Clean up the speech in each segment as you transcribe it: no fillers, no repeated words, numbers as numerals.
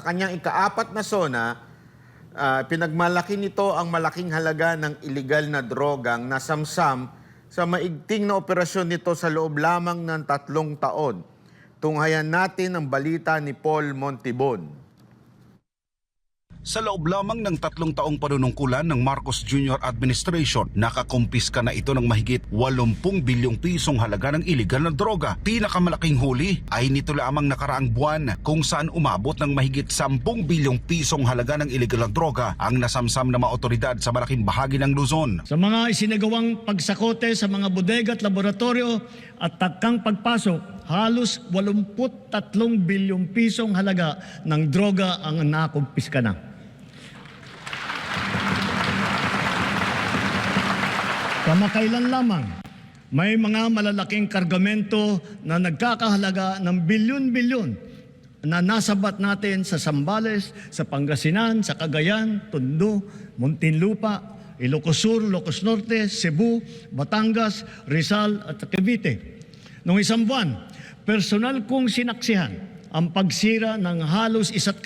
kanyang ika-4 na SONA, pinagmalaki nito ang malaking halaga ng iligal na drogang nasamsam sa maigting na operasyon nito sa loob lamang ng 3 taon. Tunghayan natin ang balita ni Paul Montibon. Sa loob lamang ng 3 taong panunungkulan ng Marcos Jr. Administration, nakakumpiska na ito ng mahigit 80 bilyong pisong halaga ng iligal na droga. Pinakamalaking huli ay nito lamang nakaraang buwan kung saan umabot ng mahigit 10 bilyong pisong halaga ng iligal na droga ang nasamsam na mga otoridad sa malaking bahagi ng Luzon. Sa mga isinagawang pagsakote sa mga bodega at laboratorio at takang pagpasok, halos 83 bilyong pisong halaga ng droga ang nakumpiska na. Kamakailan lamang, may mga malalaking kargamento na nagkakahalaga ng bilyon-bilyon na nasabat natin sa Zambales, sa Pangasinan, sa Cagayan, Tondo, Muntinlupa, Ilocos Sur, Ilocos Norte, Cebu, Batangas, Rizal at Cavite. Noong isang buwan, personal kong sinaksihan ang pagsira ng halos 1.5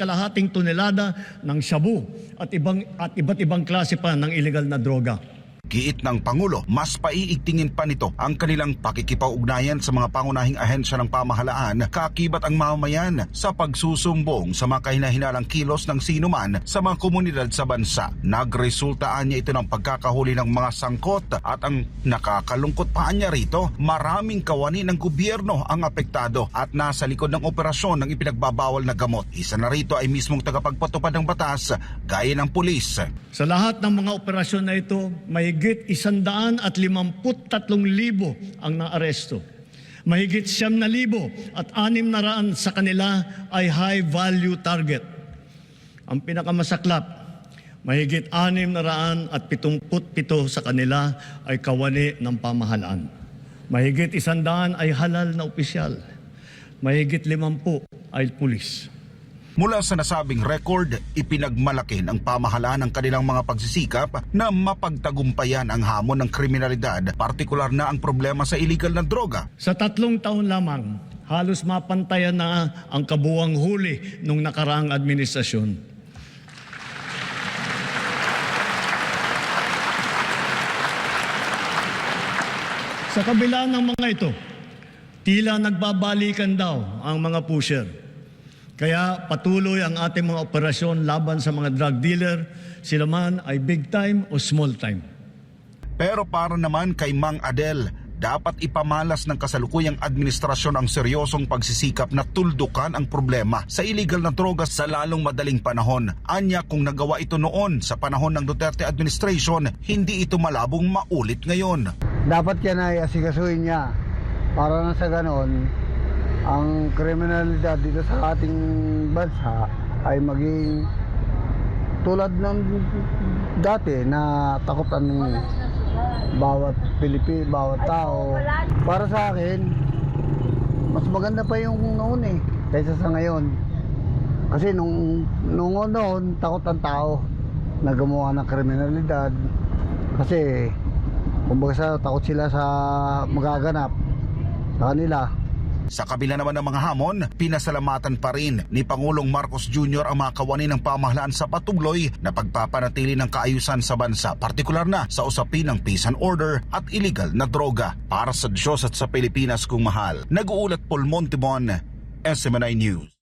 tonelada ng shabu at iba't ibang klase pa ng iligal na droga. Giit ng Pangulo, mas paiigtingin pa nito ang kanilang pakikipag-ugnayan sa mga pangunahing ahensya ng pamahalaan, kakibat ang mamamayan sa pagsusumbong sa mga kahinahinalang kilos ng sinuman sa mga komunidad sa bansa. Nagresultaan niya ito ng pagkakahuli ng mga sangkot at ang nakakalungkot pa niya rito, maraming kawani ng gobyerno ang apektado at nasa likod ng operasyon ng ipinagbabawal na gamot. Isa na rito ay mismong tagapagpatupad ng batas, gaya ng pulis. Sa lahat ng mga operasyon na ito, mahigit 153,000 ang naaresto. Mahigit 9,000 at 600 sa kanila ay high-value target. Ang pinakamasaklap, mahigit 677 sa kanila ay kawani ng pamahalaan. Mahigit 100 ay halal na opisyal. Mahigit 50 ay pulis. Mula sa nasabing record, ipinagmalaki ng pamahalaan ang kanilang mga pagsisikap na mapagtagumpayan ang hamon ng kriminalidad, partikular na ang problema sa iligal na droga. Sa 3 taon lamang, halos mapantayan na ang kabuuang huli ng nakaraang administrasyon. Sa kabila ng mga ito, tila nagbabalikan daw ang mga pusher. Kaya patuloy ang ating mga operasyon laban sa mga drug dealer, sila man ay big time o small time. Pero para naman kay Mang Adel, dapat ipamalas ng kasalukuyang administrasyon ang seryosong pagsisikap na tuldukan ang problema sa iligal na droga sa lalong madaling panahon. Anya, kung nagawa ito noon sa panahon ng Duterte administration, hindi ito malabong maulit ngayon. Dapat yan ay asikasuhin niya para na sa ganon, ang kriminalidad dito sa ating bansa ay maging tulad ng dati na takutan ng bawat Pilipino, bawat tao. Para sa akin, mas maganda pa yung noon kaysa sa ngayon. Kasi nung noon, takot ang tao na gumawa ng kriminalidad. Kasi kumbaga takot sila sa magaganap sa kanila. Sa kabila naman ng mga hamon, pinasalamatan pa rin ni Pangulong Marcos Jr. ang mga kawani ng pamahalaan sa patuloy na pagpapanatili ng kaayusan sa bansa, partikular na sa usapin ng peace and order at illegal na droga. Para sa Diyos at sa Pilipinas kung mahal, nag-uulat Paul Montibon, SMNI News.